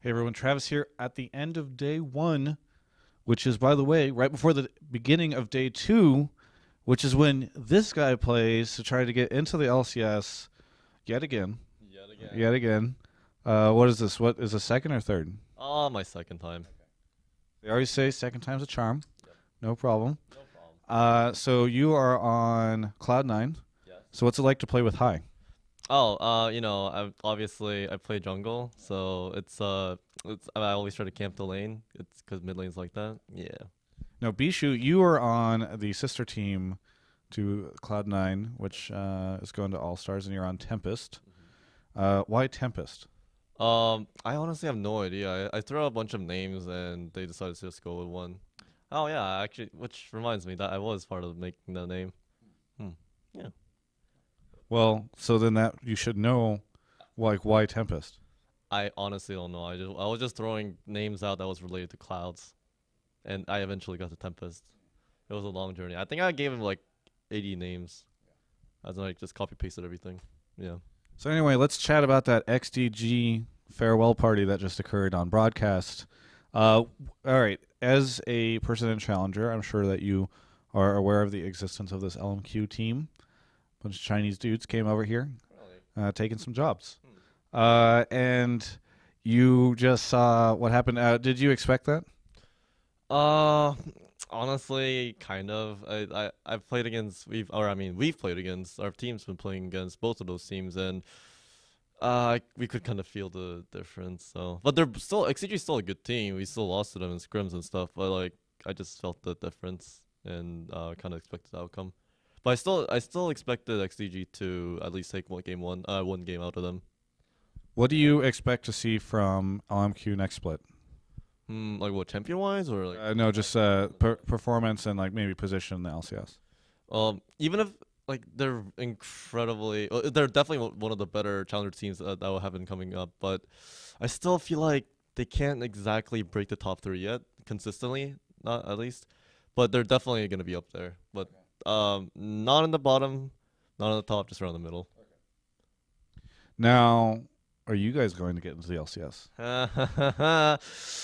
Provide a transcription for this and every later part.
Hey everyone, Travis here at the end of day one, which is, by the way, right before the beginning of day two, which is when this guy plays to try to get into the LCS yet again. Yet again. Yet again. What is this? What is the second or third? Oh, my second time. They always say second time's a charm. Yep. No problem. No problem. So you are on Cloud9. Yes. So what's it like to play with High? Oh, I play jungle, so I always try to camp the lane. It's because mid lane's like that. Yeah. Now, Bischu, you are on the sister team to Cloud9, which is going to All Stars, and you're on Tempest. Why Tempest? I honestly have no idea. I threw out a bunch of names and they decided to just go with one. Oh yeah, actually, which reminds me that I was part of making the name. Hmm. Yeah. Well, so then that you should know, like, why Tempest? I honestly don't know. I was just throwing names out that was related to clouds, and I eventually got to Tempest. It was a long journey. I think I gave him like 80 names, as in, like, just copy pasted everything. Yeah. So anyway, let's chat about that XDG farewell party that just occurred on broadcast. All right, as a person in Challenger, I'm sure that you are aware of the existence of this LMQ team. A bunch of Chinese dudes came over here, Really? taking some jobs. And you just saw what happened. Did you expect that? Uh, honestly, kind of. I've played against we've played against our team's been playing against both of those teams, and we could kind of feel the difference. So, but they're still XCG's still a good team. We still lost to them in scrims and stuff, but like I just felt the difference and kind of expected the outcome. But I still expected XCG to at least take one game out of them. What do you expect to see from LMQ next split? Like what, champion wise or like? No, just performance and like maybe position in the LCS. Even if like they're definitely one of the better challenger teams that will have been coming up, but I still feel like they can't exactly break the top three yet consistently, not at least. But they're definitely gonna be up there. But not in the bottom, not on the top, just around the middle. Now, are you guys going to get into the LCS?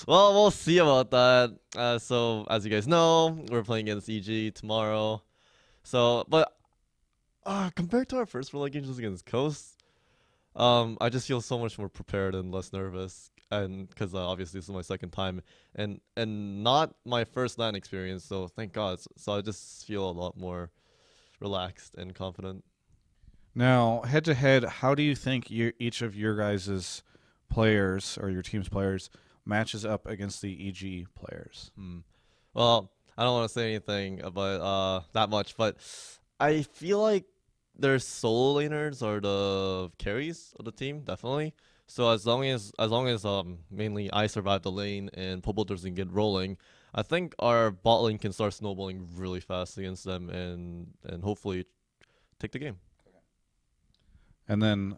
Well, we'll see about that. So as you guys know, we're playing against EG tomorrow. So, but compared to our first roll games against Coast, I just feel so much more prepared and less nervous, and because obviously this is my second time, and not my first LAN experience. So thank God. So I just feel a lot more relaxed and confident. Now, head to head, how do you think each of your guys' players or your team's players matches up against the EG players? Well, I don't want to say anything about that much, but I feel like their solo laners are the carries of the team, definitely. So as long as mainly I survive the lane and Popo doesn't get rolling, I think our bot lane can start snowballing really fast against them and hopefully take the game. And then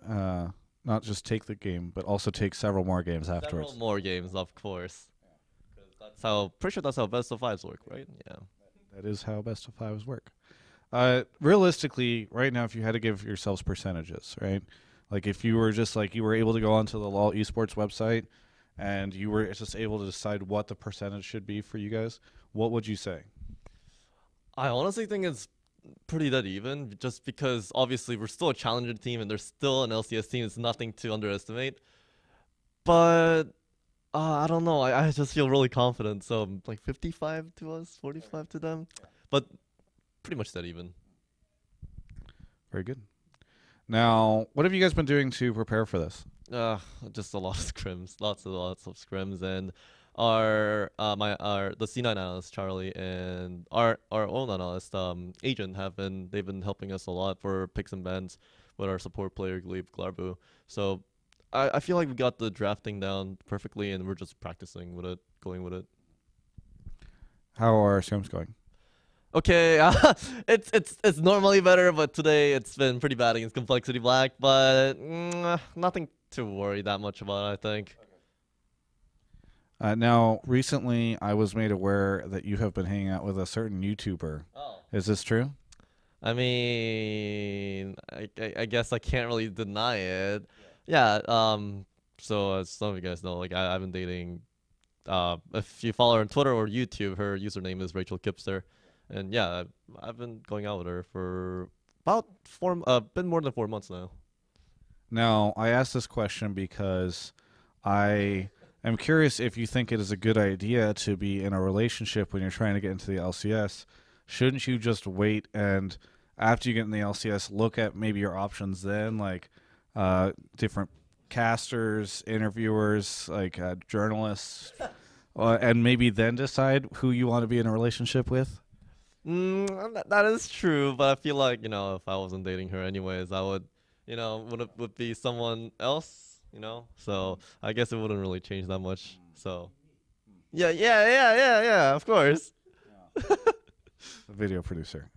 not just take the game, but also take several more games afterwards. Several more games, of course. 'Cause pretty sure that's how best of fives work, right? Yeah. That is how best of fives work. Realistically, right now, if you had to give yourselves percentages, right? Like if you were just like you were able to go onto the LoL esports website and you were just able to decide what the percentage should be for you guys, what would you say? I honestly think it's pretty dead even, just because obviously we're still a challenger team and there's still an LCS team. It's nothing to underestimate. But I don't know. I just feel really confident. So like 55 to us, 45 to them. But pretty much dead even. Very good. Now, what have you guys been doing to prepare for this? Uh, just a lot of scrims, lots of scrims, and our the C9 analyst Charlie and our own analyst Agent they've been helping us a lot for picks and bans with our support player Glebe Glarbu. So I feel like we got the drafting down perfectly, and we're just practicing with it, going with it. How are scrims going? Okay, it's normally better, but today it's been pretty bad against Complexity Black. But nothing to worry that much about, I think. Now, recently, I was made aware that you have been hanging out with a certain YouTuber. Oh. Is this true? I mean, I guess I can't really deny it. Yeah. So as some of you guys know, like I've been dating. If you follow her on Twitter or YouTube, her username is Rachel Kipster, and yeah, I've been going out with her for about been more than 4 months now. Now, I asked this question because I am curious if you think it is a good idea to be in a relationship when you're trying to get into the LCS. Shouldn't you just wait and after you get in the LCS, look at maybe your options then, like different casters, interviewers, like journalists, and maybe then decide who you want to be in a relationship with? That is true, but I feel like if I wasn't dating her anyways, I would, would be someone else, So I guess it wouldn't really change that much. So yeah, yeah, yeah, yeah, yeah. Of course. The video producer.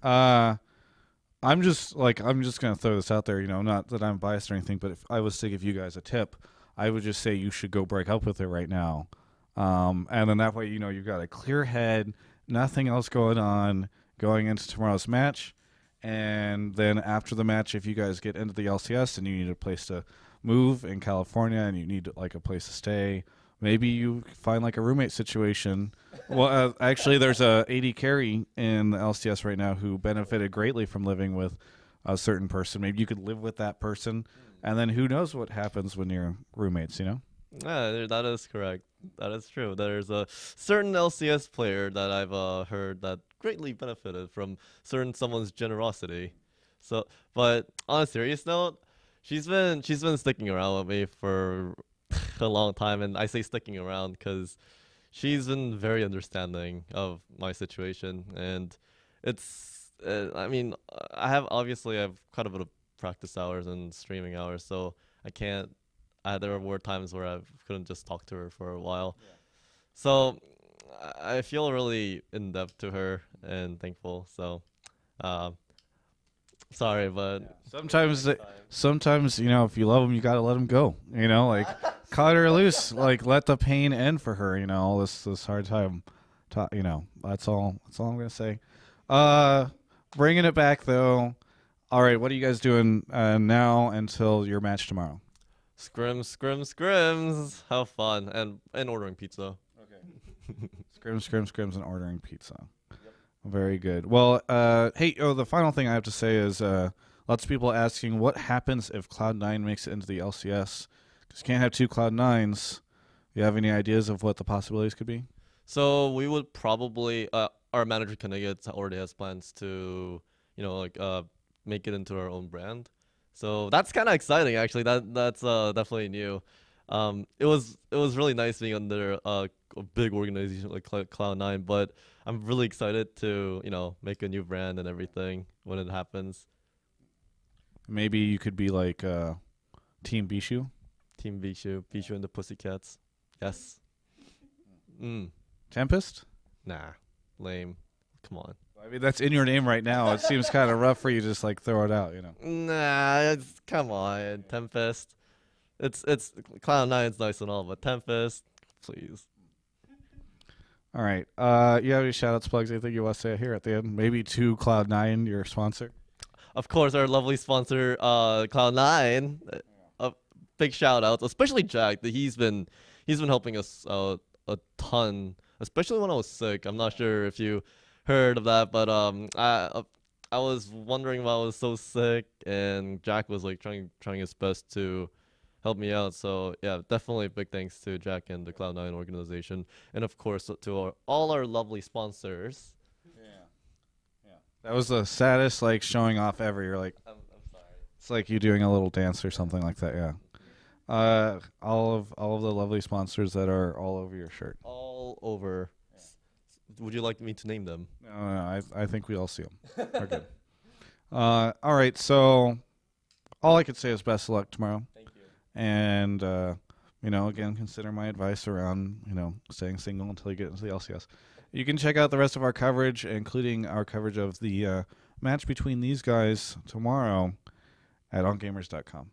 I'm just gonna throw this out there. Not that I'm biased or anything, but if I was to give you guys a tip, I would just say you should go break up with her right now, and then that way you've got a clear head, nothing else going on going into tomorrow's match, and then after the match, if you guys get into the LCS and you need a place to move in California and you need like a place to stay, maybe you find like a roommate situation. Well, actually, there's a AD carry in the LCS right now who benefited greatly from living with a certain person. Maybe you could live with that person, and then who knows what happens when you're roommates, Yeah, that is correct. That is true. There's a certain LCS player that I've heard that greatly benefited from someone's generosity. So, but on a serious note, she's been sticking around with me for a long time, and I say sticking around because she's been very understanding of my situation, and it's I mean I have quite a bit of practice hours and streaming hours, so I can't. There were times where I couldn't just talk to her for a while, so I feel really in depth to her and thankful. So, uh, sorry, but sometimes if you love them, you gotta let them go. Like cut her loose, like let the pain end for her. All this hard time. That's all. That's all I'm gonna say. Bringing it back though. All right, what are you guys doing now until your match tomorrow? scrims. Have fun and ordering pizza. Okay. Scrims, and ordering pizza. Very good. Well, hey, the final thing I have to say is lots of people asking what happens if Cloud9 makes it into the LCS. Because you can't have two Cloud9s. You have any ideas of what the possibilities could be? So we would probably our manager Connecticut already has plans to make it into our own brand. So that's kind of exciting actually. That's definitely new. It was really nice being under a big organization like Cloud9, but I'm really excited to make a new brand and everything when it happens. Maybe you could be like Team Bischu. Team Bischu and the Pussycats. Yes. Tempest? Nah, lame. Come on. I mean, that's in your name right now. It seems kind of rough for you to just like throw it out, Nah, come on, Tempest. It's Cloud9's nice and all, but Tempest, please. All right. You have any shout-outs, plugs, anything you want to say here at the end? Maybe to Cloud9, your sponsor? Of course, our lovely sponsor, Cloud9. A big shout out, especially Jack. He's been helping us out a ton, especially when I was sick. I'm not sure if you heard of that, but I was wondering why I was so sick, and Jack was like trying his best to help me out. So yeah, definitely big thanks to Jack and the Cloud9 organization, and of course to all our lovely sponsors. Yeah. That was the saddest like showing off ever. You're like, I'm sorry. it's like you doing a little dance or something like that. Yeah. All of the lovely sponsors that are all over your shirt. All over. Would you like me to name them? No, I think we all see them. We're good. All right, so all I could say is best of luck tomorrow. Thank you. And again, consider my advice around staying single until you get into the LCS. You can check out the rest of our coverage, including our coverage of the match between these guys tomorrow at ongamers.com.